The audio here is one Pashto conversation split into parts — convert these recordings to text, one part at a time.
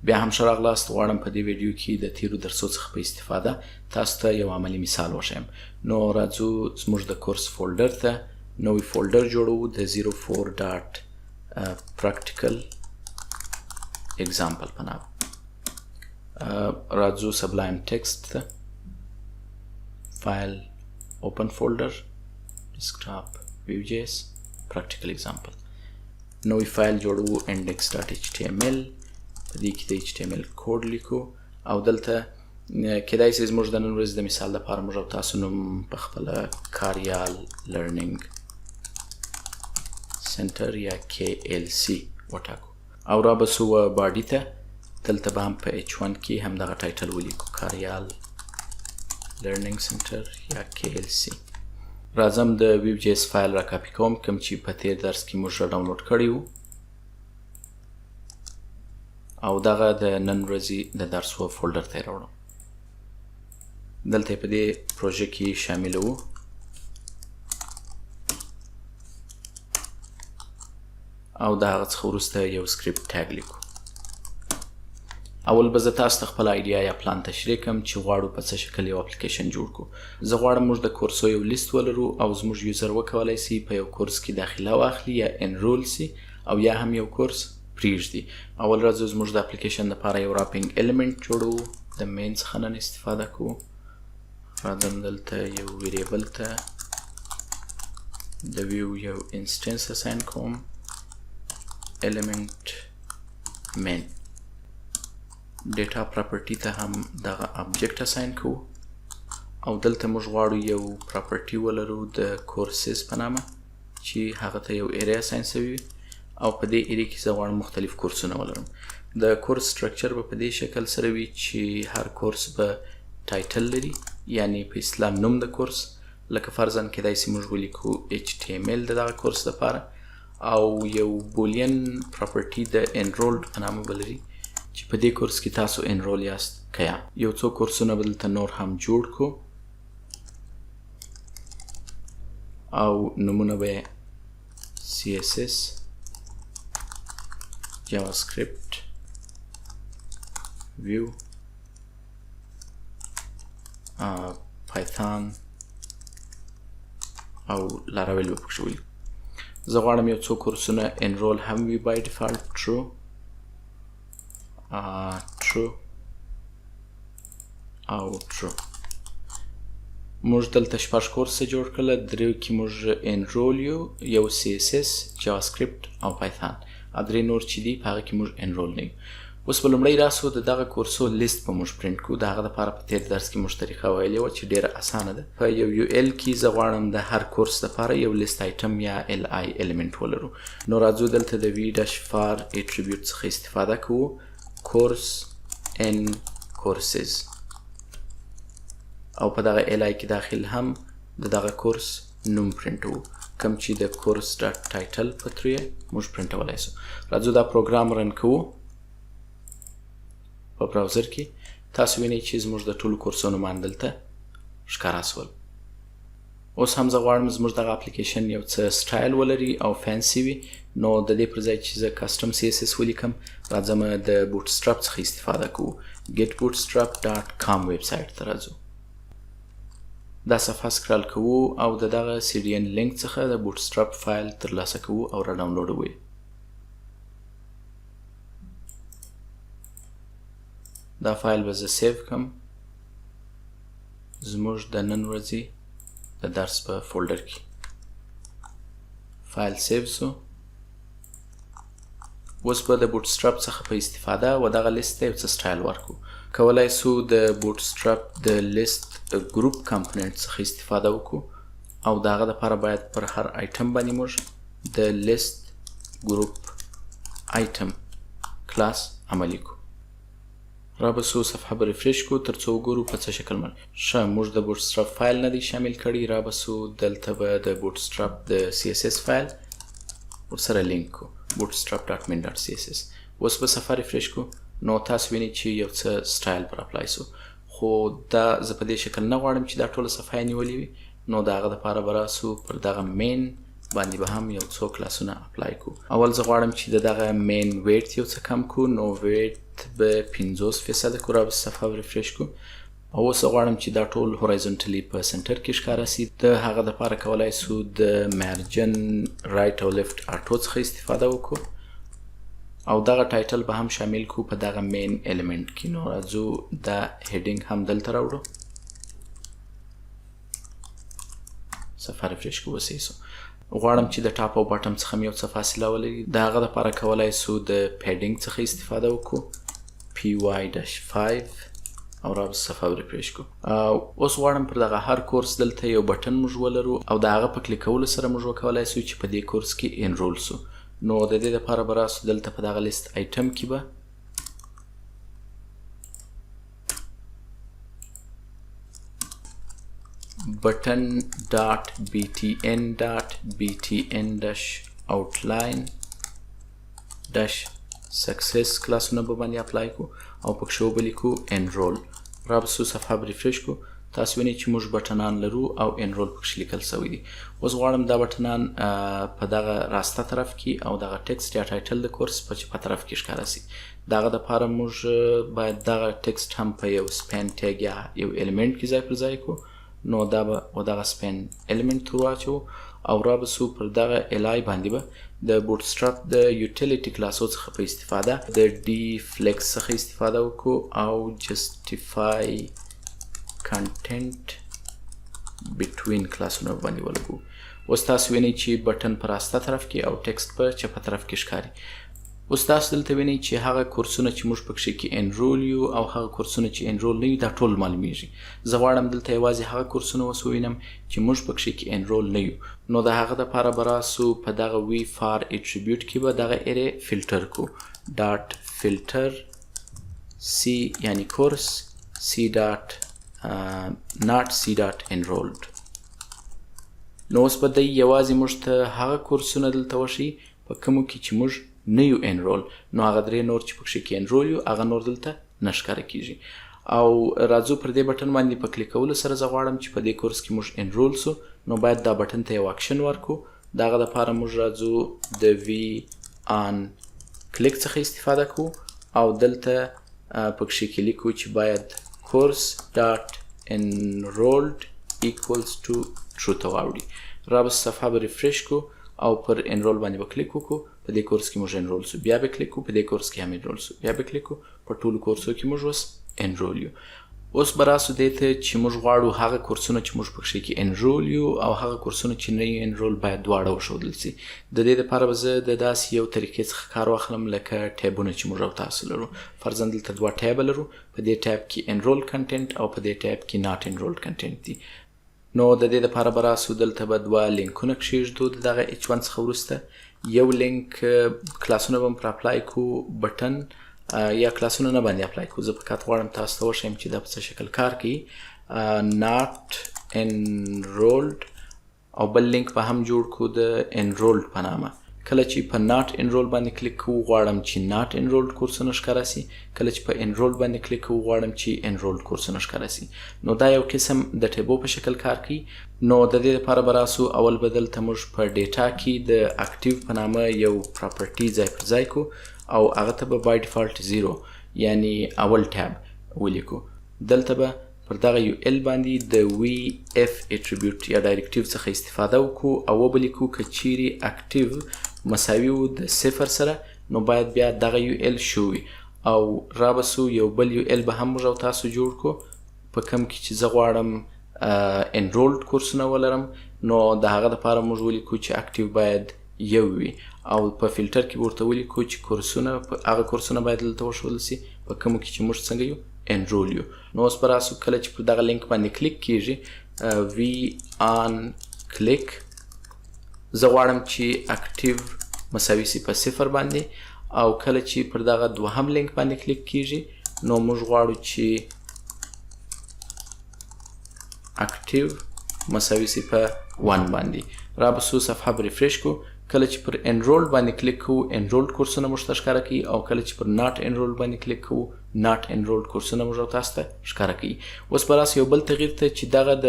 بیا هم ښه راغلاست. غواړم په دې ویډیو کې د تیرو درسو څخه په استفاده تاسو ته یو عملي مثال وښیم. نو راځو زموږ د کورس فولډر ته نوی فولډر جوړوو د 04.practical example په نامه. راځو سبلایم ټکسټ ته فایل open folder desktop Vue.js practical example. نوی فایل جوړو index.html. په دې کې د HTML کوډ لیکو او دلته کېدای شي زموږ د نن ورځې د مثال لپاره موږ او تاسو نوم په خپله کاریال لرنینګ سنټر یا KLC وټاکو او رابسو باډي ته. دلته به هم په H1 کې همدغه ټایټل ولیکو کاریال لرنینګ سنټر یا KLC. راځم د Vue.js فایل را کاپي کوم کوم چې په تیر درس کې موږ را ډاونلوډ کړی وو او دغه د نن ورځې د درسو فولډر ته یې راوړم. دلته یې په دې پروژه کې شاملوو. او د هغه څخه وروسته یو سکریپټ ټاګ لیکو. اول به زه تاسو ته خپله ایډیا یا پلان تشریح کړم چې غواړو په څه شکل یو اپلیکیشن جوړ کړو. زه غواړم موږ د کورسو یو لیست ولرو او زموږ یوزر وکولی سي په یو کورس کې داخله واخلي یا انرول سي او یا هم یو کورس پرېږدي. اول راځو زموږ د اپلیکیشن لپاره یو راپینګ الیمنټ جوړوو. د مین څخه نن استفاده کوو. راځم دلته یو ویریبل ته د ویو یو انسټنس اساین کوم element main. data property ته هم دغه object assign کوو او دلته موږ غواړو یو property ولرو د courses په نامه چې هغه ته یو array assign شوی وي او په دې array کې زه غواړم مختلف کورسونه ولرم. د کورس structure به په دې شکل سره وي چې هر کورس به ټایټل لري یعنی په اصطلاح نوم د کورس. لکه فرضاً کېدای شي موږ ولیکو HTML د دغه کورس لپاره او یو بولین پراپرټي د انرولډ په نامه بلري چې په دې کورس کې تاسو انرول یاست که یا. یو څو کورسونه به دلته نور هم جوړ کړو او نومونه به CSS JavaScript Vue Python او لاراویل به پکښې ولیکو. زه غواړم یو څو کورسونه انرول هم وي by default true او true. موږ دلته 6 کورسه جوړ کړل. دریو کې موږ انرول یو CSS JavaScript او Python او درې نور چې دي په هغه کې موږ انرول نه یو. اوس به لومړی راسو د دغه کورسو لیست به موږ پرنټ کړو. د هغه دپاره په تیر درس کې موږ طریقه ویلې وه چې ډېره اسانه ده. په یو UL کې زه غواړم د هر کورس دپاره یو لیست آیټم یا LI element ولرو. نو راځو دلته د v-var attribute څخه استفاده کوو. course n courses او په دغه LI کې داخل هم د دغه کورس نوم پرنټوو کوم چې د course .title په ترې موږ پرنټولی سو. راځو دا پروګرام رن کوو په براوزر کې. تاسو وینئ چې زموږ د ټولو کورسونو نومان دلته ښکاره سول. اوس هم زه غواړم زموږ دغه اپلیکیشن یو څه سټایل ولري او فینسي وي. نو د دې پر ځای چې زه کسټم CSS ولیکم راځم د بوټسټراپ څخه استفاده کوو. getbootstrap.com ویب سایټ ته راځو. دا صفحه سکرال کوو او د دغه CDN لینک څخه د بوټسټراپ فایل ترلاسه کوو او را ډاونلوډوو. دا فایل به زه سیو کړم زموږ د نن ورځې د درس په فولډر کې. فایل سیو سو. اوس به د بوټسټراپ څخه په استفاده و دغه لیست ته یو څه سټایل ورکړو. کولی سو د بوټسټراپ د لیست ګروپ کمپوننټ څخه استفاده وکړو او د هغه دپاره باید پر هر آیټم باندې موږ د لیست ګروپ آیټم کلاس عملي کړو. رابسو صفحه به ریفریش کو تر څو وګورو په څه شکل باندې. ښه موږ د بوټسټراپ فایل نه دی شامل کړی. رابسو دلته به د بوټسټراپ د CSS فایل ورسره لینک کو bootstrap.min.css. اوس به صفحه ریفریش کو نو تاسو وینئ چې یو څه سټایل پر اپلای سو. خو دا زه په دې شکل نه غواړم چې دا ټوله صفحه یې نیولې وي. نو د هغه دپاره به راسو پر دغه مین باندې به هم یو څو کلاسونه اپلای کو. اول زه غواړم چې دغه مین ویټ یو څه کم کو، نو ویټ به 50% کو. را به صفحه ریفرش کو او اوس غواړم چې دا ټول هورایزونټلی په سنټر کې ښکاره سي. د هغه دپاره کولی سو د مارجن رایټ او لیفت آټو څخه استفاده وکړو او دغه ټایټل به هم شامل کو په دغه مین الیمنٹ کې. نو راځو دا هیډینګ هم دلته راوړو، صفحه ریفرش کو وسې سو. غواړم چې د ټاپ او باټم څخه یو څه فاصله ولري. د هغه دپاره کولی سو د پیډینګ څخه استفاده وکړو py-5 او را صفحه ریفرش کو. اوس غواړم پر دغه هر کورس دلته یو بټن موږ ولرو او د هغه په کلیک کولو سره موږ وکولی سو چې په دې کورس کې انرول سو. نو د دې دپاره به راسو دلته په دغه لیست آیټم کې به button dot btn dot btn dash outline dash success کلاسونه به باندې اپلای کو او پکښې وبلیکو enroll. را به سو صفحه ریفرش کو. تاسو وینئ چې موږ بټنان لرو او انرول پکښې لیکل سوی دي. اوس غواړم دا بټنان په دغه راسته طرف کې او دغه ټکسټ یا ټایټل د کورس په چپه طرف کې ښکاره سي. د هغه دپاره موږ باید دغه ټکسټ هم په یو سپین ټیګ یا یو الیمنټ کې ځای پر ځای کو. نو دا به دغه سپین الیمنټ ور واچو او را به سو پر دغه الای باندې به د بوټسټراپ د یوټیلیټي کلاسو څخه په استفاده د ډي فلیکس څخه استفاده وکړو او جسټیفای کنټینټ بټوین کلاسونه باندې ولګو. اوس تاسو وینئ چې بټن په راسته طرف کې او ټکسټ په چپه طرف کې ښکاري. اوس تاسو دلته وینئ چې هغه کورسونه چې موږ پکښې کې انرول یو او هغه کورسونه چې انرول نه یو دا ټول معلومیږي. زه غواړم دلته یوازې هغه کورسونه اوس ووینم چې موږ پکښې کې انرول نه یو. نو د هغه دپاره به راسو په دغه وی فار اټریبیوټ کې به دغه ارې فلټر کو. ډاټ فلټر سی یعنی کورس سی ډاټ not c dot enrolled. نو اوس به دی یوازې موږ ته هغه کورسونه دلته وښي په کومو کې چې موږ نه یو انرول. نو هغه درې نور چې پکښې کې انرول یو هغه نور دلته نه ښکاره کېږي. او راځو پر دې بټن باندې په کلیک کولو سره زه غواړم چې په دې کورس کې موږ انرول سو. نو باید دا بټن ته یو اکشن ورکو. د هغه دپاره موږ راځو د وی آن کلیک څخه استفاده کوو او دلته پکښې کې لیکو چې باید course dot enrolled equals to true ته واوړي. را به صفحه به ریفرش کو او پر انرول باندې به کلیک وکړو. په دې کورس کې موږ انرول سو. بیا به کلیک کو. په دې کورس کې هم انرول سو. بیا به کلیک کو. په ټولو کورسو کې موږ اوس انرول یو. اوس به راسو دې ته چې موږ غواړو هغه کورسونه چې موږ پکښې کې انرول یو او هغه کورسونه چې نه یو انرول باید دواړه وښودل سي. د دې دپاره به زه د داسې یو طریقې څخه کار واخلم لکه ټیبونه چې موږ او تاسو لرو. فرضاً دلته دوه ټیبه لرو. په دې ټیب کې انرول کنټینټ او په دې ټیب کې ناټ انرولډ کنټینټ دي. نو د دې دپاره به راسو دلته به دوه لینکونه کښېږدو د دغه h1 څخه وروسته. یو لینک کلاسونه به م پر اپلای کو بټن یا کلاسونه نه باندې اپلای کو. زه فقط غواړم تاسو ته وښیم چې دا په څه شکل کار کوي. ناټ انرولډ او بل لینک به هم جوړ کو د انرولډ په نامه. کله چې په ناټ انرول باندې کلیک کوو غواړم چې ناټ انرولډ کورسونه ښکاره سي. کله چې په انرول باندې کلیک کوو غواړم چې انرولډ کورسونه ښکاره سي. نو دا یو قسم د ټیبو په شکل کار کوي. نو د دې لپاره به راسو اول به دلته موږ په ډیټا کې د اکټیو په نامه یو پراپرټي ځای پر ځای کو او هغه ته به بای ډیفالټ 0 یعنی اول ټیب ولیکو. دلته به پر دغه یو ال باندې د وی اف اټریبیوټ یا ډایرکټیو څخه استفاده وکړو او وبلیکو که چیرې اکټیو مساوي و د 0 سره نو باید بیا دغه یو ال شو وي. او را به سو یو بل یو ال به هم موږ او تاسو جوړ کو په کوم کې چې زه غواړم انرولډ کورسونه ولرم. نو د هغه دپاره موږ ولیکو چې اکټیو باید یو وي او په فلټر کې ورته ولیکو چې کورسونه هغه کورسونه باید دلته وښودل سي په کومو کې چې موږ څنګه یو انرول یو. نو اوس به راسو کله چې پر دغه لینک باندې کلیک کیږي وی آن کلیک زه غواړم چې اکټیو مساوي سي په 0 باندې او کله چې پر دغه دوهم لینک باندې کلیک کیږي نو موږ غواړو چې اکټیو مساوي سي په 1 باندې. را به سو صفحه ریفرش کو. کله چې پر انرول باندې کلیک کوو انرولډ کورسونه موږ ته ښکاره کوي او کله چې پر ناٹ انرولډ باندې کلیک کوو ناٹ انرولډ کورسونه موږ تاسو ته ښکاره کوي. اوس به راسو یو بل تغییر ته چې دغه د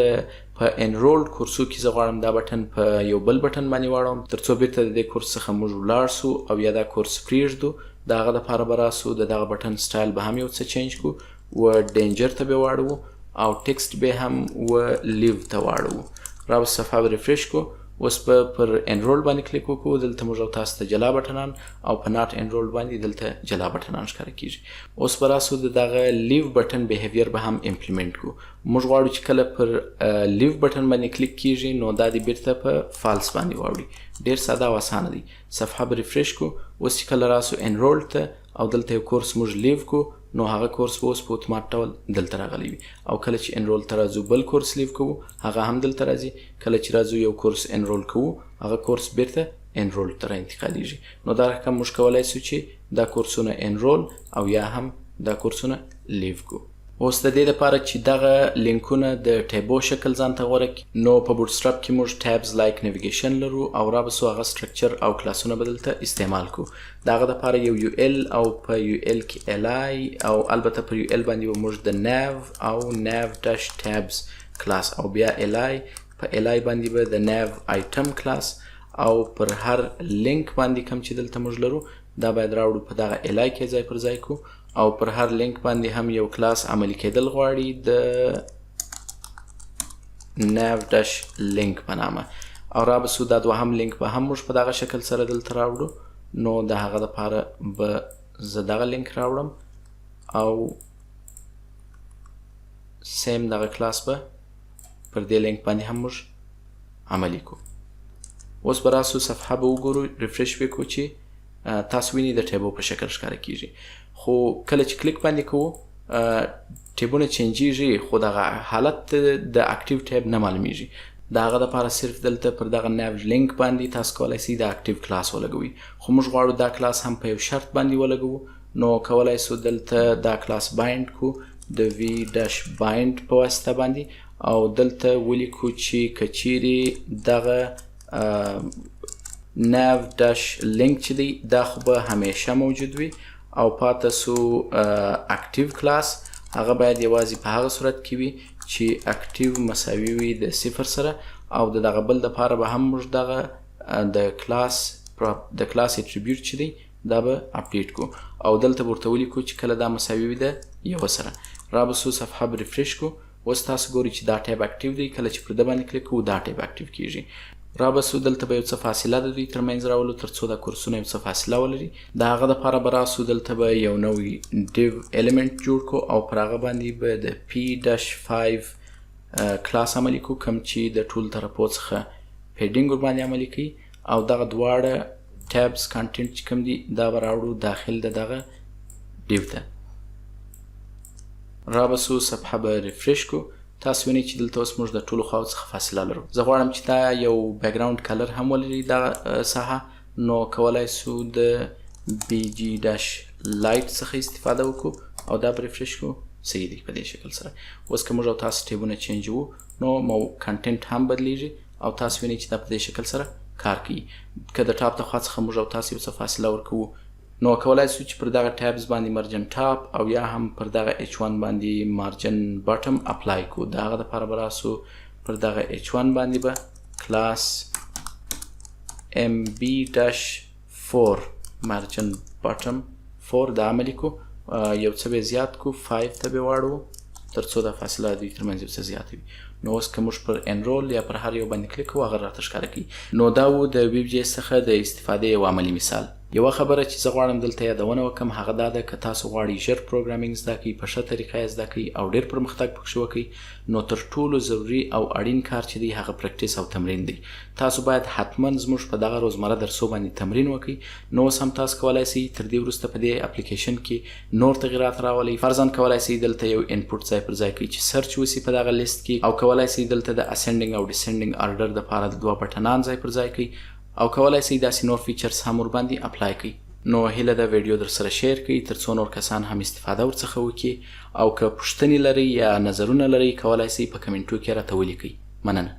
په انرولډ کورسو کې زه غواړم دا بټن په یو بل بټن باندې واړوم تر څو بیرته د دې کورس څخه موږ ولاړ سو او یا دا کورس پرېږدو. د هغه دپاره به راسو د دغه بټن سټایل به هم یو څه چینج کړو و ډینجر ته به واړو او ټکسټ به هم و لیو ته واړو. را به صفحه به ریفریش کړو. اوس به پر انرول باندې کلیک وکړو دلته موږ تاسو ته جلا بټنان او په ناٹ انرول باندې دلته جلا بټنان ښکاره کیږي. اوس به راسو د دغه لیو بټن بیهیویر به هم امپلیمنټ کړو. موږ غواړو چې کله پر لیو بټن باندې کلیک کیږي نو دا دې بیرته په فالس باندې واوړي. ډیر ساده او اسانه دی. صفحه به ریفریش کړو. اوس چې کله راسو انرول ته او دلته یو کورس موږ لیو کړو نو هغه کورس به اوس په اتومات ډول دلته راغلی وي او کله چې انرول ته راځو بل کورس لیو کوو هغه هم دلته راځي. کله چې راځو یو کورس انرول کوو هغه کورس بیرته انرول ته رانتقالیږي. نو دا رقم موږ کولی سو چې دا کورسونه انرول او یا هم دا کورسونه لیو کو. اوس د دې لپاره چې دغه لینکونه د ټیبو شکل ځان ته غوره کړي نو په بوټسټراپ کې موږ ټیبز لایک نیویګیشن لرو او را به سو هغه سټرکچر او کلاسونه به دلته استعمال کړو. د هغه دپاره یو یو ال او په یو ال کې الی او البته پر یو ال باندې به موږ د نیو او نیو ډش ټیبز کلاس او بیا الی په الی باندې به د نیو آیټم کلاس او پر هر لینک باندې کوم چې دلته موږ لرو دا باید راوړو په دغه الی کې ځای پر ځای کو او پر هر لینک باندې هم یو کلاس عملي کېدل غواړي د nav dash link په نامه او را به سو دا دوهم لینک به هم موږ په دغه شکل سره دلته راوړو. نو د هغه دپاره به زه دغه لینک راوړم او سیم دغه کلاس به پر دې لینک باندې هم موږ عملي کو. اوس به راسو صفحه به وګورو ریفریش به کو چې تاسو وینئ د ټیبو په شکل ښکاره کیږي. خو کله چې کلیک باندې کوو ټیبونه چینجیږي خو دغه حالت د اکټیو ټیب نه معلومیږي. د هغه دپاره صرف دلته پر دغه نیو لینک باندې تاسو کولی سئ د اکټیو کلاس ولګوئ خو موږ غواړو دا کلاس هم په یو شرط باندې ولګوو نو کولی سو دلته دا کلاس بایند کو د وی ډش بایند په واسطه باندې او دلته ولیکو چې که چیرې دغه نیو ډش لینک چې دی دا خو به همیشه موجود وي او پاته سو اکټیو کلاس هغه باید یوازې په هغه صورت کې وي چې اکټیو مساوي وي د 0 سره او د دغه بل دپاره به هم موږ دغه د کلاس اټریبیوټ چې دی دا به اپډیټ کو او دلته به ورته ولیکو چې کله دا مساوي وي د 1 سره. را به سو صفحه به ریفریش کو. اوس تاسو ګورئ چې دا ټیب اکټیو دی. کله چې پر ده باندې کلیک کوو دا ټیب اکټیو کیږي. را به سو دلته به یو څه فاصله د دوی ترمنځ راولو تر څو دا کورسونه یو څه فاصله ولري. د هغه دپاره به راسو دلته به یو نوی ډیو الیمنټ جوړ کو او پر هغه باندې به د p-5 کلاس عملي کو کوم چې د ټول طرفو څخه پیډینګ ورباندې عملي کوي او دغه دواړه ټیبز کانټینټ چې کوم دي دا به راوړو داخل د دغه ډیو ته. را به سو صفحه به ریفریش کو. تاسو وینئ چې دلته اوس موږ د ټولو خواو څخه فاصله لرو. زه غواړم چې دا یو بیکګراوند کلر هم ولري دغه ساحه نو کولی سو د bg dash light څخه استفاده وکړو او دا به ریفریش کړو. صحیح دی په دې شکل سره. اوس که موږ او تاسو ټیبونه چینجوو نو مو کنټینټ هم بدلیږي او تاسو وینئ چې دا په دې شکل سره کار کوي. که د ټاپ د خوا څخه موږ او تاسو یو څه فاصله ورکوو نو کولی سو چې پر دغه ټیبز باندې مارجن ټاپ او یا هم پر دغه h1 باندې مارجن باټم اپلای کو. د هغه دپاره به راسو پر دغه h1 باندې به کلاس mb-4 مارجن باټم 4 دا عملي کو. یو څه به زیات کو 5 ته به واړو تر څو دا فاصله دوی ترمنځ یو څه زیاته وي. نو اوس که موږ پر انرول یا پر هر یو باندې کلیک کوو هغه راته ښکاره کوي. نو دا و د Vue.js څخه د استفادې یو عملي مثال. یوه خبره چې زه غواړم دلته یادونه وکړم هغه دا ده که تاسو غواړئ ژر پروګرامینګ زده کړئ په ښه طریقه یې زده کړئ او ډېر پرمختګ پکښې وکړئ نو تر ټولو ضروري او اړین کار چې دی هغه پریکټیس او تمرین دی. تاسو باید حتما زموږ په دغه روزمره درسو باندې تمرین وکړئ. نو اوس هم تاسو کولی سئ تر دې وروسته په دې اپلیکیشن کې نور تغیرات راولئ. فرضاً کولی سئ دلته یو انپوټ ځای پر ځای کړئ چې سرچ وسي په دغه لیست کې او کولی سئ دلته د اسنډینګ او ډسنډینګ ارډر دپاره د 2 بټنان ځای پر ځای کړئ او کولی سئ داسې نور فیچرز هم ورباندې اپلای کړئ. نو هیله ده ویډیو در سره شیر کړئ تر څو نور کسان هم استفاده ورڅخه وکړي او که پوښتنې لرئ یا نظرونه لرئ کولی سئ په کمنټو کې راته ولیکئ. مننه.